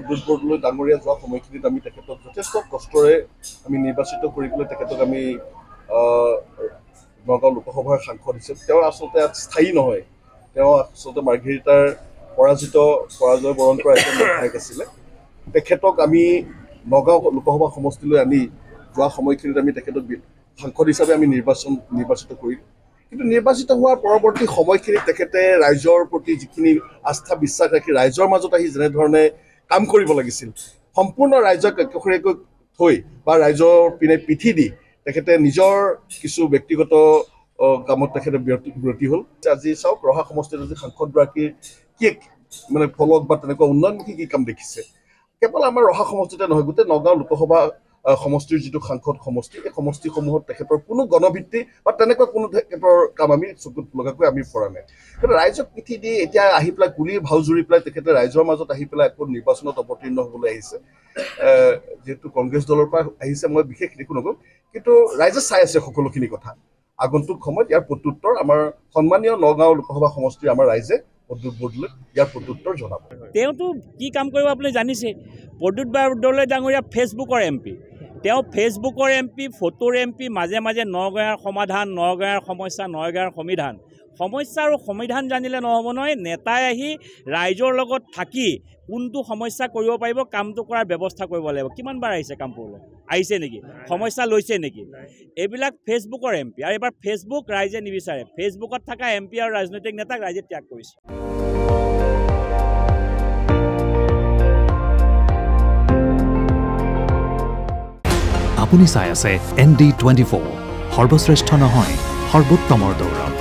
প্ৰদ্যুৎ বৰদলৈ ডাঙৰীয়া যোৱা সময়খিনিত আমি তেখেতক যথেষ্ট কষ্টৰে আমি নিৰ্বাচিত কৰি পেলাই তেখেতক আমি নগাঁও লোকসভাৰ সাংসদ হিচাপে তেওঁ আচলতে স্থায়ী নহয় তেওঁ আচলতে মাৰ্ঘেৰিটাৰ পৰাজয় বৰণ কৰা এজন বিধায়ক আছিলে তেখেতক আমি নগাঁও লোকসভা সমষ্টিলৈ আনি যোৱা সময়খিনিত আমি তেখেতক সাংসদ হিচাপে আমি নিৰ্বাচিত কৰিলোঁ কিন্তু নিৰ্বাচিত হোৱাৰ পৰৱৰ্তী সময়খিনিত তেখেতে ৰাইজৰ প্ৰতি যিখিনি আস্থা বিশ্বাস ৰাখি ৰাইজৰ মাজত আহি যেনেধৰণে কাম কৰিব লাগিছিল সম্পূৰ্ণ ৰাইজক একোখৰীয়াকৈ থৈ বা ৰাইজৰ পিনে পিঠি দি তেখেতে নিজৰ কিছু ব্যক্তিগত কামত তেখেতে বিৰতি হ'ল আজি চাওক ৰহা সমষ্টিত আজি সাংসদগৰাকীৰ কি মানে ফলক বা তেনেকুৱা উন্নয়নমুখী কি কাম দেখিছে কেৱল আমাৰ ৰহা সমষ্টিতে নহয় গোটেই নগাঁও লোকসভা সমষ্টিৰ যিটো সাংসদ সমষ্টি এই সমষ্টিসমূহত তেখেতৰ কোনো গণভিত্তি বা তেনেকুৱা কোনো তেখেতৰ কাম আমি চকুত লগাকৈ আমি পৰা নাই কিন্তু ৰাইজক পিঠি দি এতিয়া আহি পেলাই গুলিৰ ভাও জুৰি পেলাই তেখেতে ৰাইজৰ মাজত আহি পেলাই আকৌ নিৰ্বাচনত অৱতীৰ্ণ হ'বলৈ আহিছে যিহেতু কংগ্ৰেছ দলৰ পৰা আহিছে মই বিশেষ একো নকওঁ কিন্তু ৰাইজে চাই আছে সকলোখিনি কথা আগন্তুক সময়ত ইয়াৰ প্ৰত্যুত্তৰ আমাৰ সন্মানীয় নগাঁও লোকসভা সমষ্টিৰ আমাৰ ৰাইজে প্ৰদ্যুৎ বৰদলৈ ইয়াৰ প্ৰত্যুত্তৰ জনাব তেওঁতো কি কাম কৰিব আপুনি জানিছে প্ৰদ্যুৎ বৰদলৈ ডাঙৰীয়া ফেচবুকৰ এমপি তেওঁ ফেচবুকৰ এমপি ফটোৰ এমপি মাজে মাজে নগাঁৱৰ সমাধান নগাঁৱৰ সমস্যা নগাঁৱৰ সমস্যা আৰু সমাধান জানিলে নহ'ব নহয় নেতাই আহি ৰাইজৰ লগত থাকি কোনটো সমস্যা কৰিব পাৰিব কামটো কৰাৰ ব্যৱস্থা কৰিব লাগিব কিমানবাৰ আহিছে কাম কৰিবলৈ আহিছে নেকি সমস্যা লৈছে নেকি এইবিলাক ফেচবুকৰ এমপি আৰু এবাৰ ফেচবুক ৰাইজে নিবিচাৰে ফেচবুকত থকা এমপি আৰু ৰাজনৈতিক নেতাক ৰাইজে ত্যাগ কৰিছে আপুনি চাই আছে ND24 সৰ্বশ্ৰেষ্ঠ নহয় সৰ্বোত্তমৰ দৌৰ